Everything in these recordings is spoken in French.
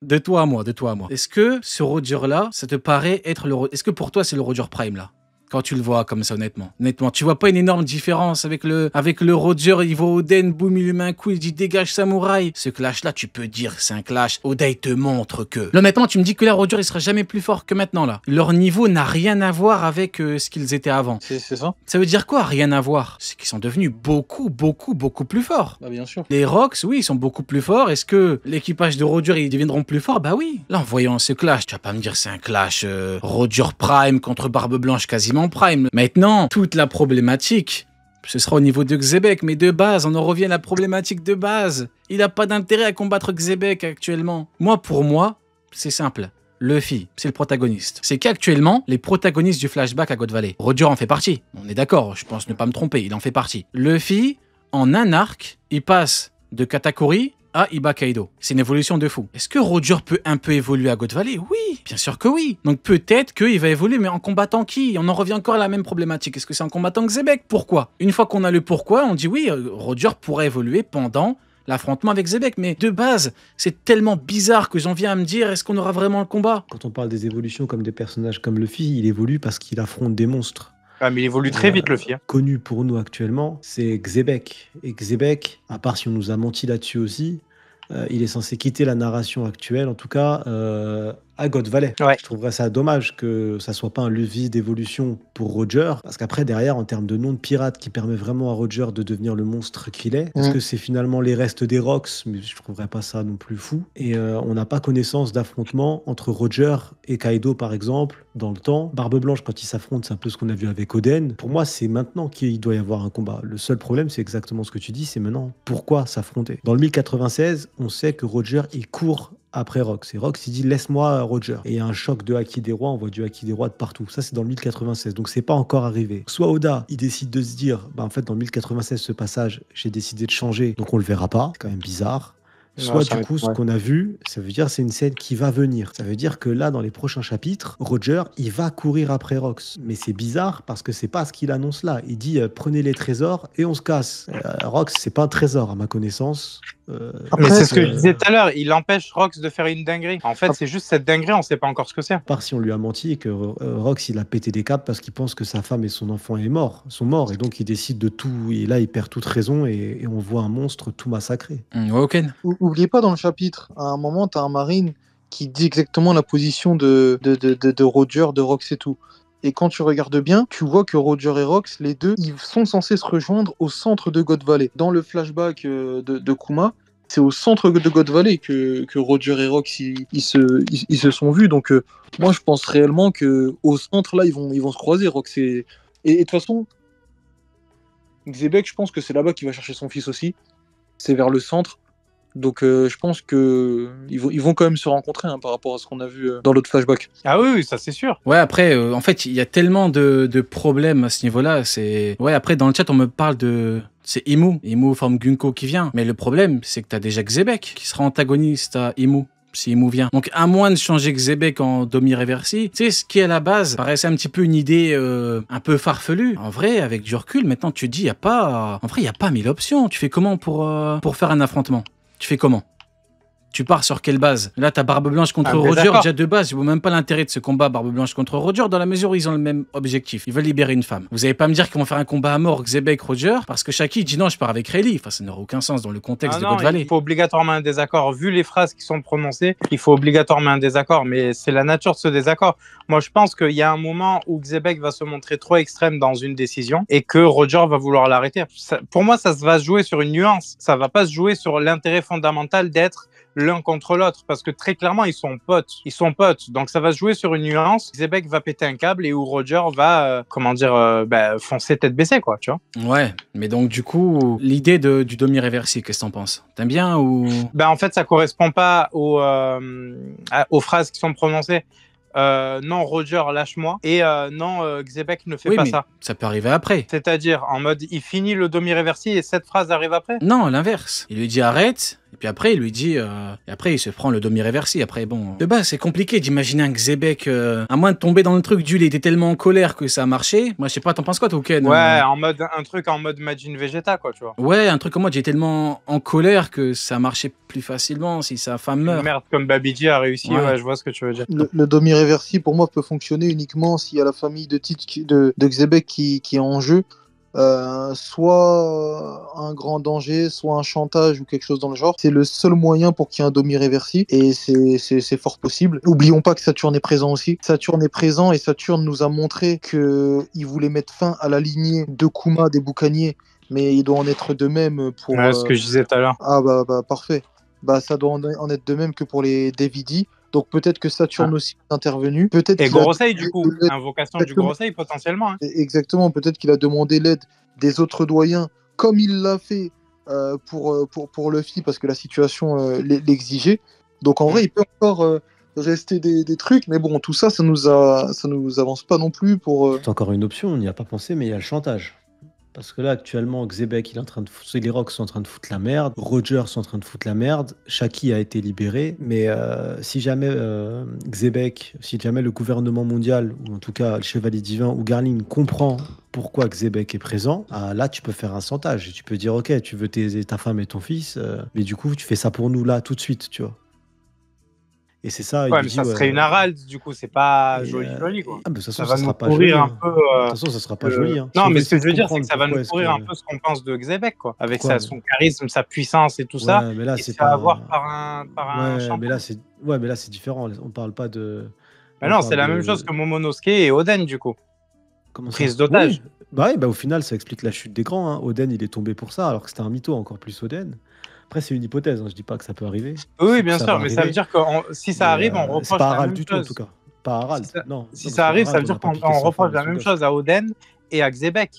De toi à moi, de toi à moi. Est-ce que ce Roger-là, ça te paraît être le... Est-ce que pour toi, c'est le Roger Prime, là? Quand tu le vois comme ça, honnêtement. Honnêtement, tu vois pas une énorme différence avec le Roger, il voit Oden, boum, il lui met un coup, il dit dégage samouraï. Ce clash-là, tu peux dire c'est un clash. Oda, il te montre que... Là, maintenant, tu me dis que là, Roger, il sera jamais plus fort que maintenant, là. Leur niveau n'a rien à voir avec ce qu'ils étaient avant. C'est ça. Ça veut dire quoi, rien à voir? C'est qu'ils sont devenus beaucoup plus forts. Bah bien sûr. Les Rocks, oui, ils sont beaucoup plus forts. Est-ce que l'équipage de Roger, ils deviendront plus forts? Bah oui. Là, en voyant ce clash, tu vas pas me dire c'est un clash Roger Prime contre Barbe Blanche quasiment Prime. Maintenant, toute la problématique, ce sera au niveau de Xebec, mais de base, on en revient à la problématique de base. Il n'a pas d'intérêt à combattre Xebec actuellement. Pour moi, c'est simple. Luffy, c'est le protagoniste. C'est qu'actuellement, les protagonistes du flashback à God Valley, Roger en fait partie. On est d'accord, je pense ne pas me tromper, il en fait partie. Luffy, en un arc, il passe de Katakuri à Iba Kaido. C'est une évolution de fou. Est-ce que Roger peut un peu évoluer à God Valley? Oui, bien sûr que oui. Donc peut-être qu'il va évoluer, mais en combattant qui? On en revient encore à la même problématique. Est-ce que c'est en combattant Xebec? Pourquoi? Une fois qu'on a le pourquoi, on dit oui, Roger pourrait évoluer pendant l'affrontement avec Xebec. Mais de base, c'est tellement bizarre que j'en viens à me dire, est-ce qu'on aura vraiment le combat? Quand on parle des évolutions comme des personnages comme Luffy, il évolue parce qu'il affronte des monstres. Ah, mais il évolue très vite, Luffy. Connu pour nous actuellement, c'est Xebec. Et Xebec, à part si on nous a menti là-dessus aussi, il est censé quitter la narration actuelle, en tout cas à God Valley. Ouais. Je trouverais ça dommage que ça soit pas un levier d'évolution pour Roger, parce qu'après derrière, en termes de nom de pirate qui permet vraiment à Roger de devenir le monstre qu'il est, est-ce que c'est finalement les restes des Rocks? Mais je trouverais pas ça non plus fou. Et on n'a pas connaissance d'affrontement entre Roger et Kaido par exemple dans le temps. Barbe Blanche quand ils s'affrontent, c'est un peu ce qu'on a vu avec Oden. Pour moi, c'est maintenant qu'il doit y avoir un combat. Le seul problème, c'est exactement ce que tu dis, c'est maintenant pourquoi s'affronter. Dans le 1096, on sait que Roger il court après Rox. Et Rox, il dit laisse-moi Roger. Et il y a un choc de Haki des Rois, on voit du Haki des Rois de partout. Ça, c'est dans le 1096, donc c'est pas encore arrivé. Soit Oda, il décide de se dire, bah en fait, dans le 1096, ce passage, j'ai décidé de changer, donc on le verra pas. C'est quand même bizarre. Soit du coup, ce qu'on a vu, ça veut dire c'est une scène qui va venir. Ça veut dire que là, dans les prochains chapitres, Roger, il va courir après Rox. Mais c'est bizarre parce que c'est pas ce qu'il annonce là. Il dit prenez les trésors et on se casse. Rox, c'est pas un trésor à ma connaissance. Mais c'est ce que je disais tout à l'heure, il empêche Rox de faire une dinguerie. En fait, c'est juste cette dinguerie, on sait pas encore ce que c'est. À part si on lui a menti et que Rox, il a pété des câbles parce qu'il pense que sa femme et son enfant sont morts. Et donc, il décide de tout. Et là, il perd toute raison et on voit un monstre tout massacré. Ouais, ok. Oubliez pas dans le chapitre, à un moment, tu as un marine qui dit exactement la position de Roger, de Rox et tout. Et quand tu regardes bien, tu vois que Roger et Rox, les deux, ils sont censés se rejoindre au centre de God Valley. Dans le flashback de Kuma, c'est au centre de God Valley que Roger et Rox ils se sont vus. Donc moi, je pense réellement qu'au centre, là, ils vont se croiser, Rox et de toute façon, Xebec, je pense que c'est là-bas qu'il va chercher son fils aussi. C'est vers le centre. Donc je pense qu'ils vont quand même se rencontrer par rapport à ce qu'on a vu dans l'autre flashback. Ah oui, ça c'est sûr. Ouais, après, en fait, il y a tellement de problèmes à ce niveau-là. Ouais, après, dans le chat, on me parle de... C'est Imu forme Gunko qui vient. Mais le problème, c'est que t'as déjà Xebec qui sera antagoniste à Imu. Si Imu vient. Donc, à moins de changer Xebec en Domi-Reversi, tu sais, ce qui à la base paraissait un petit peu une idée un peu farfelue. En vrai, avec du recul, maintenant, tu te dis, en vrai, il n'y a pas 1000 options. Tu fais comment pour faire un affrontement? Tu fais comment? Tu pars sur quelle base? Là, t'as Barbe Blanche contre Roger. Déjà de base, je vois même pas l'intérêt de ce combat Barbe Blanche contre Roger dans la mesure où ils ont le même objectif. Ils veulent libérer une femme. Vous allez pas me dire qu'ils vont faire un combat à mort Xebec Roger parce que Shaki dit non, je pars avec Rayleigh. Enfin, ça n'aura aucun sens dans le contexte de God Valley. Il faut obligatoirement un désaccord. Vu les phrases qui sont prononcées, il faut obligatoirement un désaccord. Mais c'est la nature de ce désaccord. Moi, je pense qu'il y a un moment où Xebec va se montrer trop extrême dans une décision et que Roger va vouloir l'arrêter. Pour moi, ça va se jouer sur une nuance. Ça va pas se jouer sur l'intérêt fondamental d'être l'un contre l'autre, parce que très clairement, ils sont potes. Donc, ça va se jouer sur une nuance. Xebec va péter un câble et où Roger va, foncer tête baissée, quoi, tu vois. Ouais, mais donc, du coup, l'idée du Domi-Reversi, qu'est-ce que t'en penses? T'aimes bien ou... En fait, ça correspond pas aux phrases qui sont prononcées. Non, Roger, lâche-moi. Et non, Xebec ne fait pas ça. Ça peut arriver après. C'est-à-dire, en mode, il finit le Domi-Reversi et cette phrase arrive après? Non, l'inverse. Il lui dit arrête. Et puis après, il lui dit... et après, il se prend le demi-reversi. Après, bon... De base, c'est compliqué d'imaginer un Xebec... à moins de tomber dans le truc du... Il était tellement en colère que ça a marché. Moi, je sais pas, t'en penses quoi, toi, Ken? Ouais, un truc en mode Majin Vegeta, quoi, tu vois. Ouais, un truc comme moi, j'ai tellement en colère que ça marchait plus facilement si sa femme Une meurt. merde comme Babidi a réussi, ouais, je vois ce que tu veux dire. Le demi-reversi, pour moi, peut fonctionner uniquement s'il y a la famille de Xebec qui est en jeu. Soit un grand danger, soit un chantage ou quelque chose dans le genre. C'est le seul moyen pour qu'il y ait un demi-reversi et c'est fort possible. N'oublions pas que Saturne est présent aussi. Saturne est présent et Saturne nous a montré qu'il voulait mettre fin à la lignée de Kuma des boucaniers, mais il doit en être de même pour... Ouais, ce que je disais tout à l'heure. Ah bah parfait. Bah ça doit en être de même que pour les Davidi. Donc peut-être que Saturne aussi est intervenu. Peut-être Et qu'il a Gorosei, du coup, l'aide- invocation du Gorosei potentiellement. Hein. Exactement, peut-être qu'il a demandé l'aide des autres doyens, comme il l'a fait pour Luffy, parce que la situation l'exigeait. Donc en vrai, il peut encore rester des trucs, mais bon, tout ça, ça nous avance pas non plus pour... C'est encore une option, on n'y a pas pensé, mais il y a le chantage. Parce que là, actuellement, Xebec, il est en train de foutre, les Rocks sont en train de foutre la merde, Roger sont en train de foutre la merde, Shaki a été libéré, mais si jamais Xebec, si jamais le gouvernement mondial, ou en tout cas le Chevalier Divin ou Garling comprend pourquoi Xebec est présent, là tu peux faire un chantage. Tu peux dire, ok, tu veux ta femme et ton fils, mais du coup tu fais ça pour nous là tout de suite, tu vois. Et c'est ça. Ouais, mais ça serait une Harald, du coup, c'est pas joli, quoi. Ah, mais de toute façon, ça va sera nous pas pourrir joli. un peu. De toute façon, ça sera pas joli. Hein. Non, Si mais on ce que je veux dire, c'est que comprendre ça va nous pourquoi pourrir est-ce un que- peu ce qu'on pense de Xebec, quoi. Avec Pourquoi son charisme, sa puissance et tout ça. Ouais, mais là, Et c'est se faire pas. avoir par un Ouais, champion. mais là, c'est différent. On parle pas de. Mais on non, parle c'est la de- même chose que Momonosuke et Oden, du coup. Comment ça Prise d'otage. Oui. Bah oui, bah au final, ça explique la chute des grands. Hein. Oden, il est tombé pour ça, alors que c'était un mytho, encore plus Oden. Après, c'est une hypothèse. Hein. Je dis pas que ça peut arriver. Oui, C'est bien que sûr, va mais ça veut arriver. dire que si ça Mais, arrive, on c'est reproche pas la Harald même du tout, en chose. tout cas. Pas Harald. Si ça- Non. Si Non, ça parce arrive, que ça veut Harald, dire on a pas qu'on piqué sa reproche femme la et son même gosse. chose à Oden et à Xebec.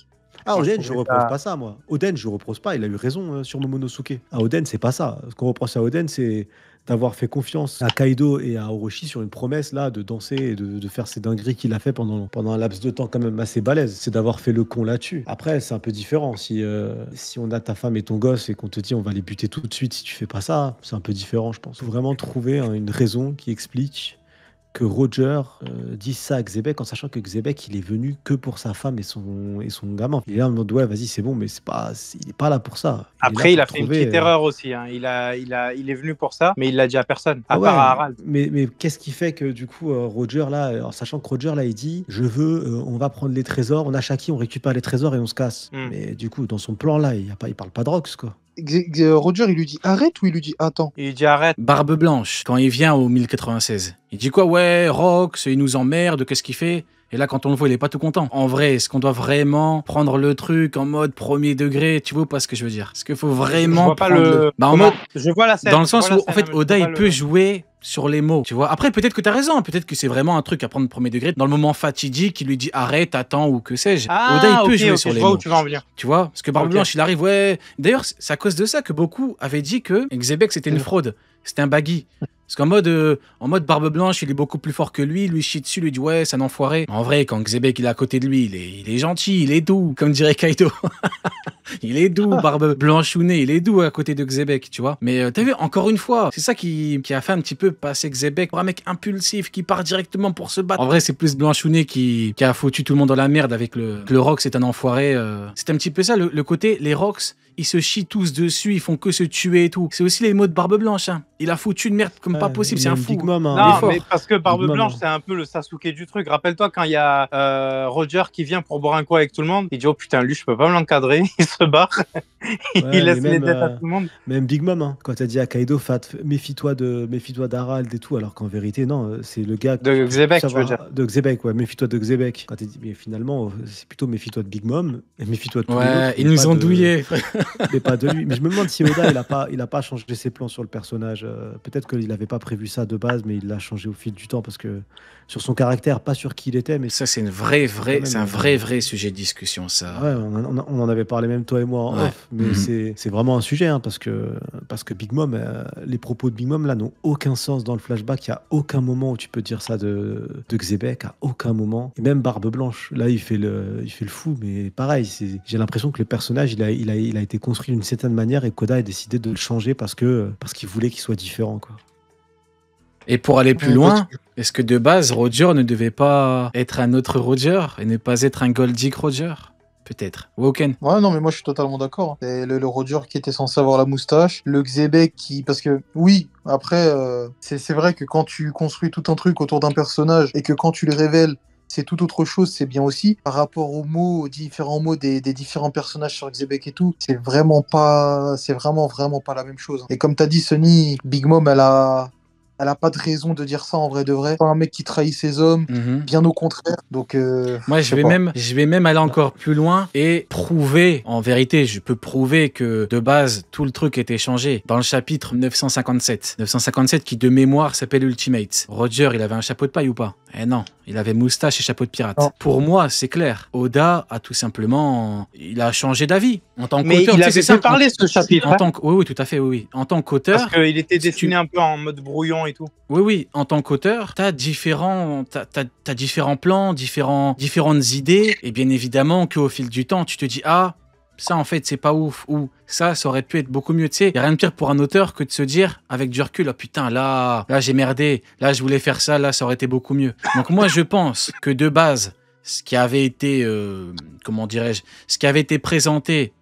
Ah, Moi, je Oden, je trouvais reproche ça- pas ça, moi. Oden, je reproche pas. Il a eu raison sur Momonosuke. À Oden, c'est pas ça. Ce qu'on reproche à Oden, c'est d'avoir fait confiance à Kaido et à Orochi sur une promesse là de danser et de faire ces dingueries qu'il a fait pendant un laps de temps quand même assez balèze. C'est d'avoir fait le con là-dessus. Après, c'est un peu différent. Si on a ta femme et ton gosse et qu'on te dit on va les buter tout de suite si tu fais pas ça, c'est un peu différent, je pense. Faut vraiment trouver une raison qui explique que Roger dise ça à Xebec en sachant que Xebec il est venu que pour sa femme et son gamin. Il est là en mode ouais vas-y c'est bon mais il est pas là pour ça. Après, il là a pour fait une trouver, petite erreur aussi. Hein. Il est venu pour ça, mais il l'a dit à personne, à Ouais, part à Harald. mais qu'est-ce qui fait que du coup Roger là, en sachant que Roger là il dit je veux, on va prendre les trésors, on a Shaki, on récupère les trésors et on se casse. Mais du coup dans son plan là il parle pas de Rox quoi. Roger, il lui dit arrête ou il lui dit attends? Il dit arrête. Barbe Blanche, quand il vient au 1096, il dit quoi? Ouais, Rox, il nous emmerde, qu'est-ce qu'il fait? Et là, quand on le voit, il est pas tout content. En vrai, est-ce qu'on doit vraiment prendre le truc en mode premier degré? Tu vois pas ce que je veux dire? Est-ce qu'il faut Je vraiment vois pas prendre le. Bah, en Comment- mode, Je vois la scène. dans le je sens vois où, la en scène, fait, mais je Oda, vois il pas peut jouer sur les mots, tu vois. Après, peut-être que t'as raison, peut-être que c'est vraiment un truc à prendre premier degré. Dans le moment fatidique, il lui dit arrête, attends, ou que sais-je. Ah, Oda, il peut ok, jouer ok, sur je les vois mots. où tu vas en venir. Tu vois, parce que Barbe Ok. Blanche, il arrive, ouais. D'ailleurs, c'est à cause de ça que beaucoup avaient dit que Xebec, c'était une fraude. C'était un baggy. Parce qu'en mode Barbe Blanche, il est beaucoup plus fort que lui chie dessus, lui dit ouais, c'est un enfoiré. En vrai, quand Xebec il est à côté de lui, il est gentil, il est doux, comme dirait Kaido. Il est doux, Barbe Blanche ou nez, il est doux à côté de Xebec, tu vois. Mais t'as vu, encore une fois, c'est ça qui a fait un petit peu passer Xebec pour un mec impulsif qui part directement pour se battre. En vrai, c'est plus Blanchounet qui a foutu tout le monde dans la merde avec que le Rox est un enfoiré. C'est un petit peu ça, le côté, les Rox, ils se chient tous dessus, ils font que se tuer et tout. C'est aussi les mots de Barbe Blanche, hein. Il a foutu une merde comme pas possible, c'est un fou. Big Mom, hein. Il est Non, fort. mais parce que Barbe Big Mom, Blanche, hein. c'est un peu le Sasuke du truc. Rappelle-toi quand il y a Roger qui vient pour boire un coup avec tout le monde, il dit oh putain, lui, je peux pas me l'encadrer. Il se barre. Il Ouais, laisse mais les même, dettes à tout le monde. Même Big Mom, hein, quand t'as dit à Kaido, méfie-toi d'Harald et tout, alors qu'en vérité, non, c'est le gars De Xebec, tu veux savoir- dire. De Xebec, ouais, méfie-toi de Xebec. Quand t'as dit, mais finalement, c'est plutôt méfie-toi de Big Mom et méfie-toi de tous les Ouais, autres, ils mais nous pas ont de- douillés, frère. Mais pas de lui. Mais je me demande si Oda, il a pas changé ses plans sur le personnage. Peut-être qu'il avait avait pas prévu ça de base, mais il l'a changé au fil du temps parce que sur son caractère, pas sur qui il était, mais Ça, c'est une c'est un vrai sujet de discussion, ça. ouais, on en avait parlé même toi et moi en Ouais. off, mais c'est vraiment un sujet hein, parce que Big Mom, les propos de Big Mom là n'ont aucun sens dans le flashback. Il y a aucun moment où tu peux dire ça de Xebec, à aucun moment. Et même Barbe Blanche, là il fait le fou, mais pareil, j'ai l'impression que le personnage il a été construit d'une certaine manière et Koda a décidé de le changer parce qu'il voulait qu'il soit différent quoi. Et pour aller plus Ouais, loin, est-ce que de base, Roger ne devait pas être un autre Roger et ne pas être un Goldick Roger? Peut-être. Woken. Ouais, non, mais moi je suis totalement d'accord. C'est le Roger qui était censé avoir la moustache, le Xebec qui. Parce que, oui, après, c'est vrai que quand tu construis tout un truc autour d'un personnage et que quand tu le révèles, c'est tout autre chose, c'est bien aussi. Par rapport aux mots, aux différents mots des différents personnages sur Xebec et tout, c'est vraiment pas. C'est vraiment pas la même chose. Et comme t'as dit, Sonny, Big Mom, elle a pas de raison de dire ça en vrai de vrai. C'est pas un mec qui trahit ses hommes, bien au contraire. Donc, Moi, je sais pas. je vais même aller encore plus loin et prouver, en vérité, je peux prouver que de base, tout le truc était changé. Dans le chapitre 957. 957 qui, de mémoire, s'appelle Ultimate. Roger, il avait un chapeau de paille ou pas? Eh non, il avait moustache et chapeau de pirate. Non. Pour moi, c'est clair. Oda a tout simplement, il a changé d'avis. En tant Mais qu'auteur, il tu sais, avait c'est ça. fait parler ce chapitre. En tant que, oui, tout à fait, oui. En tant qu'auteur, Parce qu'il était si tu- dessiné un peu en mode brouillon et tout. oui, en tant qu'auteur, t'as différents plans, différentes idées, et bien évidemment qu'au fil du temps, tu te dis, ah, ça en fait c'est pas ouf, ou ça aurait pu être beaucoup mieux, tu sais. Y a rien de pire pour un auteur que de se dire, avec du recul, oh putain, là j'ai merdé, là je voulais faire ça, là ça aurait été beaucoup mieux. Donc moi je pense que de base, ce qui avait été, comment dirais-je, ce qui avait été présenté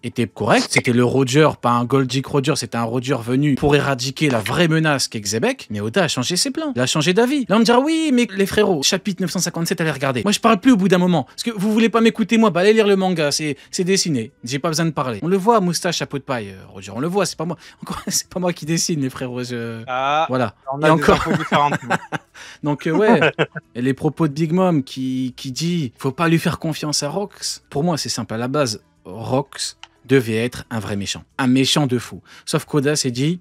était correct. C'était le Roger, pas un Goldick Roger, c'était un Roger venu pour éradiquer la vraie menace qu'est Xebec. Mais Oda a changé ses plans. Il a changé d'avis. Là, on me dira, oui, mais les frérots, chapitre 957, allez regarder. Moi, je parle plus au bout d'un moment. Parce que vous voulez pas m'écouter, moi, bah allez lire le manga, c'est dessiné. J'ai pas besoin de parler. On le voit, moustache, chapeau de paille, Roger, on le voit, c'est pas moi. Encore, c'est pas moi qui dessine, les frérots. Ah, Voilà. on Et a des encore. infos différentes. Donc, ouais. Et les propos de Big Mom qui dit, faut pas lui faire confiance à Rox. Pour moi, c'est simple. À la base, Rox devait être un vrai méchant. Un méchant de fou. Sauf qu'Oda s'est dit,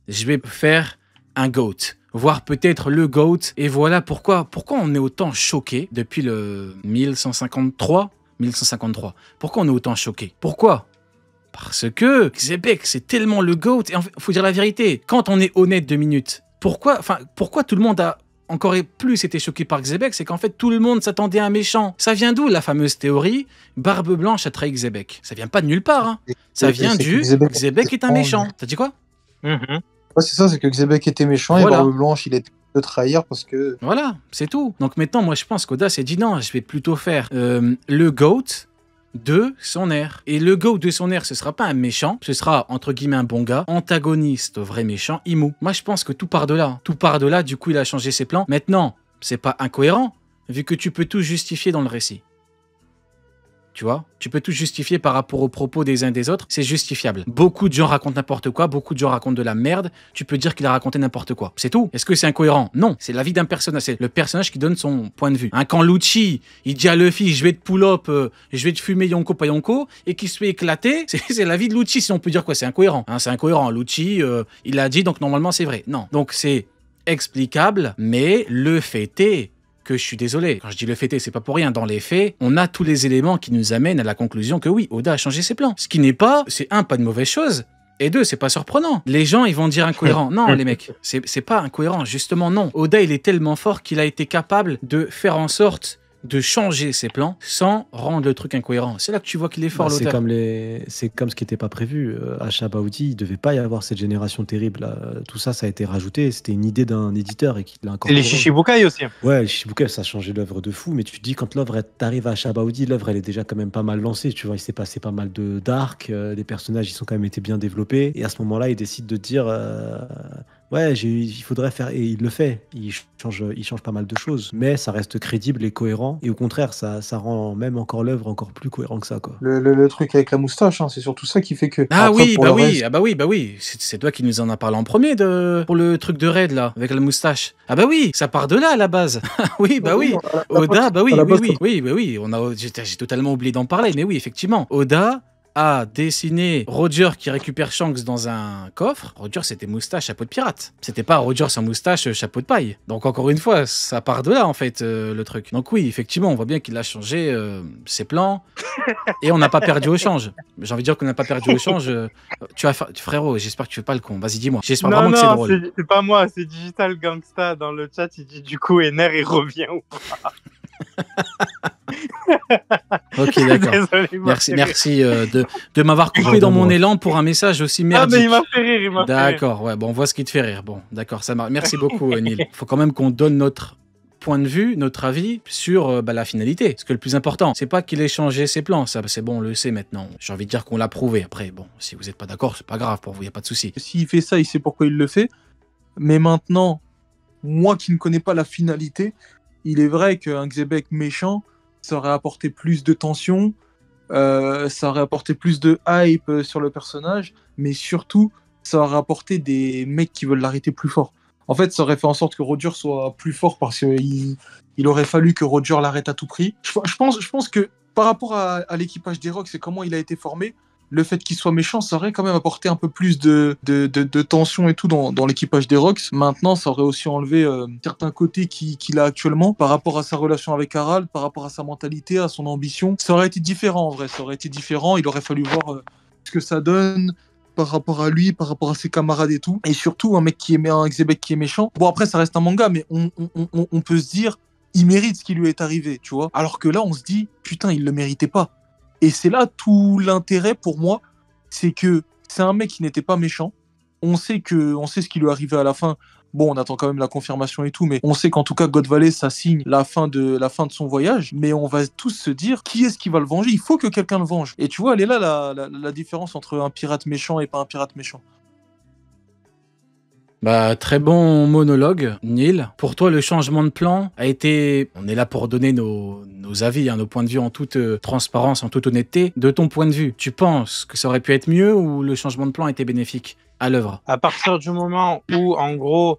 je vais faire un GOAT. Voire peut-être le GOAT. Et voilà pourquoi on est autant choqué depuis le 1153. Pourquoi on est autant choqué? Pourquoi? Parce que Xebec, c'est tellement le GOAT. Et faut dire la vérité. Quand on est honnête 2 minutes, pourquoi tout le monde a encore plus été choqué par Xebec, c'est qu'en fait tout le monde s'attendait à un méchant. Ça vient d'où la fameuse théorie Barbe Blanche a trahi Xebec? Ça vient pas de nulle part. Hein. Ça vient du Xebec est un méchant. T'as dit quoi? Ouais, c'est ça, c'est que Xebec était méchant Voilà. et Barbe Blanche, il était de trahir parce que. Voilà, c'est tout. Donc maintenant, moi je pense qu'Oda s'est dit non, je vais plutôt faire le GOAT de son air. Et le GOAT de son air, ce sera pas un méchant, ce sera entre guillemets un bon gars, antagoniste au vrai méchant, Imu. Moi je pense que tout part de là. Tout part de là, du coup il a changé ses plans. Maintenant, c'est pas incohérent, vu que tu peux tout justifier dans le récit. Tu vois, tu peux tout justifier par rapport aux propos des uns et des autres, c'est justifiable. Beaucoup de gens racontent n'importe quoi, beaucoup de gens racontent de la merde, tu peux dire qu'il a raconté n'importe quoi. C'est tout. Est-ce que c'est incohérent? Non, c'est l'avis d'un personnage, c'est le personnage qui donne son point de vue. Hein, quand Lucci, il dit à Luffy, je vais te pull up, je vais te fumer Yonko pas Yonko, et qu'il se fait éclater, c'est l'avis de Lucci, si on peut dire quoi, c'est incohérent. Hein, c'est incohérent, Lucci, il l'a dit, donc normalement c'est vrai. Non, donc c'est explicable, mais le fait est que je suis désolé. Quand je dis le fait est, c'est pas pour rien. Dans les faits, on a tous les éléments qui nous amènent à la conclusion que oui, Oda a changé ses plans. Ce qui n'est pas, c'est un, pas de mauvaise chose, et deux, c'est pas surprenant. Les gens, ils vont dire incohérent. Non, les mecs, c'est pas incohérent. Justement, non. Oda, il est tellement fort qu'il a été capable de faire en sorte de changer ses plans sans rendre le truc incohérent. C'est là que tu vois qu'il est fort, l'auteur. C'est comme ce qui n'était pas prévu. À Chabaudi, il ne devait pas y avoir cette génération terrible. Là. Tout ça, ça a été rajouté. C'était une idée d'un éditeur et qu'il l'a Et incorporé. les Shichibukai aussi. Ouais, les Shichibukai, ça a changé l'œuvre de fou. Mais tu te dis, quand l'œuvre t'arrive à Chabaudi, l'œuvre, elle est déjà quand même pas mal lancée. Tu vois, il s'est passé pas mal d'arcs. Les personnages, ils sont quand même été bien développés. Et à ce moment-là, il décide de dire... ouais, il faudrait faire... Et il le fait. Il change pas mal de choses. Mais ça reste crédible et cohérent. Et au contraire, ça rend même encore l'œuvre encore plus cohérent que ça, quoi. Le truc avec la moustache, hein, c'est surtout ça qui fait que... Ah Après, oui, pour bah le oui, reste- ah bah oui, bah oui. C'est toi qui nous en a parlé en premier pour le truc de Raid, là, avec la moustache. Ah bah oui, ça part de là, à la base. Oui, bah oui. Oda, bah oui, à la oui, base, oui, oui, bah oui. J'ai totalement oublié d'en parler, mais oui, effectivement. Oda a dessiné Roger qui récupère Shanks dans un coffre, Roger c'était moustache, chapeau de pirate. C'était pas Roger sans moustache, chapeau de paille. Donc encore une fois, ça part de là en fait le truc. Donc oui, effectivement, on voit bien qu'il a changé ses plans et on n'a pas perdu au change. J'ai envie de dire qu'on n'a pas perdu au change. Frérot, j'espère que tu fais pas le con. Vas-y, dis-moi. J'espère vraiment que c'est drôle. C'est pas moi, c'est Digital Gangsta dans le chat. Il dit du coup, Ener il revient ou pas. Ok, d'accord. Merci de m'avoir coupé dans mon élan pour un message aussi merdique. Ah, mais il m'a fait rire, D'accord, ouais, bon, on voit ce qui te fait rire. Bon, d'accord, ça marche. Merci beaucoup, Neil. Il faut quand même qu'on donne notre point de vue, notre avis sur la finalité. Parce que le plus important, c'est pas qu'il ait changé ses plans, ça c'est bon, on le sait maintenant. J'ai envie de dire qu'on l'a prouvé. Après, bon, si vous n'êtes pas d'accord, c'est pas grave pour vous, il n'y a pas de souci. S'il fait ça, il sait pourquoi il le fait. Mais maintenant, moi qui ne connais pas la finalité, il est vrai qu'un Xebec méchant, ça aurait apporté plus de tension, ça aurait apporté plus de hype sur le personnage, mais surtout, ça aurait apporté des mecs qui veulent l'arrêter plus fort. En fait, ça aurait fait en sorte que Roger soit plus fort parce qu'il aurait fallu que Roger l'arrête à tout prix. Je pense que par rapport à l'équipage des Rocks et comment il a été formé, le fait qu'il soit méchant, ça aurait quand même apporté un peu plus de tension et tout dans l'équipage des Rocks. Maintenant, ça aurait aussi enlevé certains côtés qu'il a actuellement par rapport à sa relation avec Harald, par rapport à sa mentalité, à son ambition. Ça aurait été différent en vrai, ça aurait été différent. Il aurait fallu voir ce que ça donne par rapport à lui, par rapport à ses camarades et tout. Et surtout, un Xebec qui est méchant. Bon, après, ça reste un manga, mais on peut se dire, il mérite ce qui lui est arrivé, tu vois. Alors que là, on se dit, putain, il le méritait pas. Et c'est là tout l'intérêt pour moi, c'est que c'est un mec qui n'était pas méchant. On sait ce qui lui est arrivé à la fin. Bon, on attend quand même la confirmation et tout, mais on sait qu'en tout cas, God Valley, ça signe la fin de son voyage. Mais on va tous se dire, qui est-ce qui va le venger? Il faut que quelqu'un le venge. Et tu vois, elle est là la différence entre un pirate méchant et pas un pirate méchant. Bah, très bon monologue, Neil. Pour toi, le changement de plan a été... On est là pour donner nos avis, nos points de vue en toute transparence, en toute honnêteté. De ton point de vue, tu penses que ça aurait pu être mieux ou le changement de plan a été bénéfique à l'œuvre? À partir du moment où, en gros,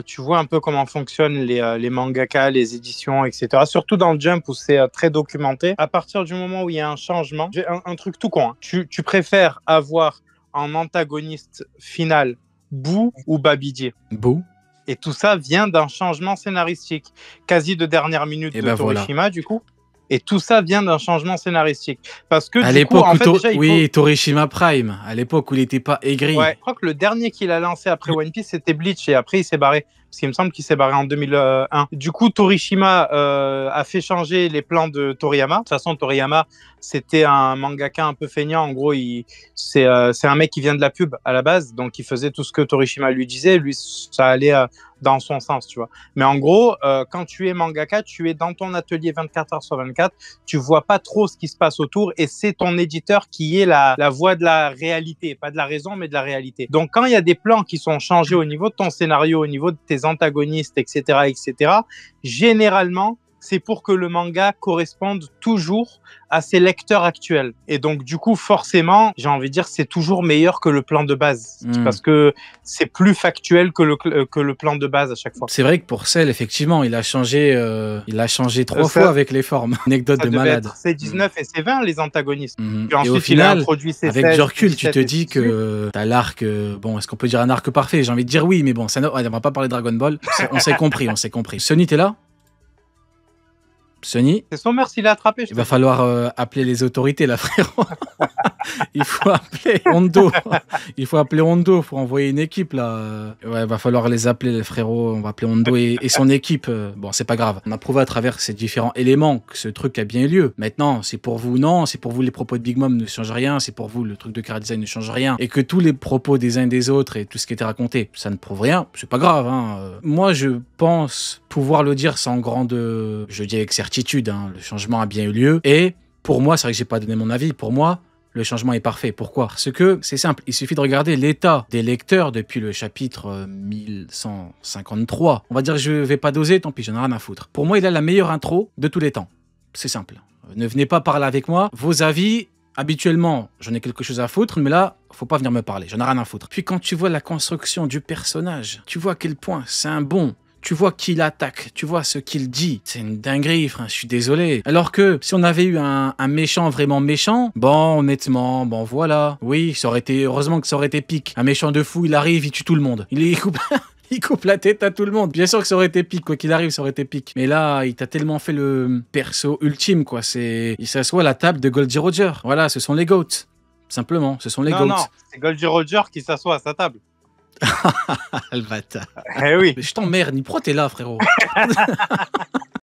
tu vois un peu comment fonctionnent les mangaka, les éditions, etc. Surtout dans le Jump où c'est très documenté. À partir du moment où il y a un changement, j'ai un truc tout con. Hein. Tu préfères avoir en antagoniste final Boo ou Babidi? Boo. Et tout ça vient d'un changement scénaristique, quasi de dernière minute de Torishima, voilà. Du coup. Et tout ça vient d'un changement scénaristique. Parce que, à l'époque où Torishima Prime, à l'époque où il n'était pas aigri. Ouais, je crois que le dernier qu'il a lancé après One Piece, c'était Bleach, et après il s'est barré. Parce qu'il me semble qu'il s'est barré en 2001. Du coup, Torishima a fait changer les plans de Toriyama. De toute façon, Toriyama, c'était un mangaka un peu feignant. En gros, c'est un mec qui vient de la pub à la base. Donc, il faisait tout ce que Torishima lui disait. Lui, ça allait dans son sens, tu vois. Mais en gros, quand tu es mangaka, tu es dans ton atelier 24 heures sur 24. Tu vois pas trop ce qui se passe autour. Et c'est ton éditeur qui est la voix de la réalité. Pas de la raison, mais de la réalité. Donc, quand il y a des plans qui sont changés au niveau de ton scénario, au niveau de tes antagonistes, etc., généralement, c'est pour que le manga corresponde toujours à ses lecteurs actuels. Et donc, du coup, forcément, j'ai envie de dire, c'est toujours meilleur que le plan de base. Parce que c'est plus factuel que le plan de base à chaque fois. C'est vrai que pour Cell, effectivement, il a changé 3 fois avec les formes. Anecdote de malade. C'est 19 et c'est 20 les antagonistes. Puis ensuite, et au final, avec du recul, tu te dis que t'as l'arc... bon, est-ce qu'on peut dire un arc parfait? J'ai envie de dire oui, mais bon, on va pas parler de Dragon Ball. On s'est compris. Sonny, t'es là? Sonny, c'est son mère s'il l'a attrapé. Il va falloir appeler les autorités là, frérot. Il faut appeler Hondo. Il faut appeler Hondo pour envoyer une équipe là. Ouais, il va falloir les appeler les frérots. On va appeler Hondo et son équipe. Bon, c'est pas grave. On a prouvé à travers ces différents éléments que ce truc a bien eu lieu. Maintenant, c'est pour vous non, c'est pour vous les propos de Big Mom ne changent rien, c'est pour vous le truc de Chara Design ne change rien et que tous les propos des uns et des autres et tout ce qui était raconté, ça ne prouve rien. C'est pas grave. Moi, je pense pouvoir le dire sans grande, je dis avec certitude. Le changement a bien eu lieu et pour moi, c'est vrai que j'ai pas donné mon avis. Pour moi, le changement est parfait. Pourquoi? Parce que c'est simple, il suffit de regarder l'état des lecteurs depuis le chapitre 1153. On va dire que je vais pas doser, tant pis, j'en ai rien à foutre. Pour moi, il a la meilleure intro de tous les temps. C'est simple. Ne venez pas parler avec moi. Vos avis, habituellement, j'en ai quelque chose à foutre, mais là, faut pas venir me parler, j'en ai rien à foutre. Puis quand tu vois la construction du personnage, tu vois à quel point c'est un bon. tu vois qu'il attaque, tu vois ce qu'il dit. C'est une dinguerie, frère, je suis désolé. Alors que si on avait eu un méchant vraiment méchant, bon, honnêtement, bon, voilà. Oui, ça aurait été, heureusement que ça aurait été pique. Un méchant de fou, il arrive, il tue tout le monde. Il coupe... Il coupe la tête à tout le monde. Bien sûr que ça aurait été pique, quoi qu'il arrive, ça aurait été pique. Mais là, il t'a tellement fait le perso ultime, quoi. Il s'assoit à la table de Goldie Roger. Voilà, ce sont les GOATs. Simplement, ce sont les GOATs. Non, c'est Goldie Roger qui s'assoit à sa table. Le bâtard. Eh oui. Mais je t'emmerde, pourquoi t'es là, frérot?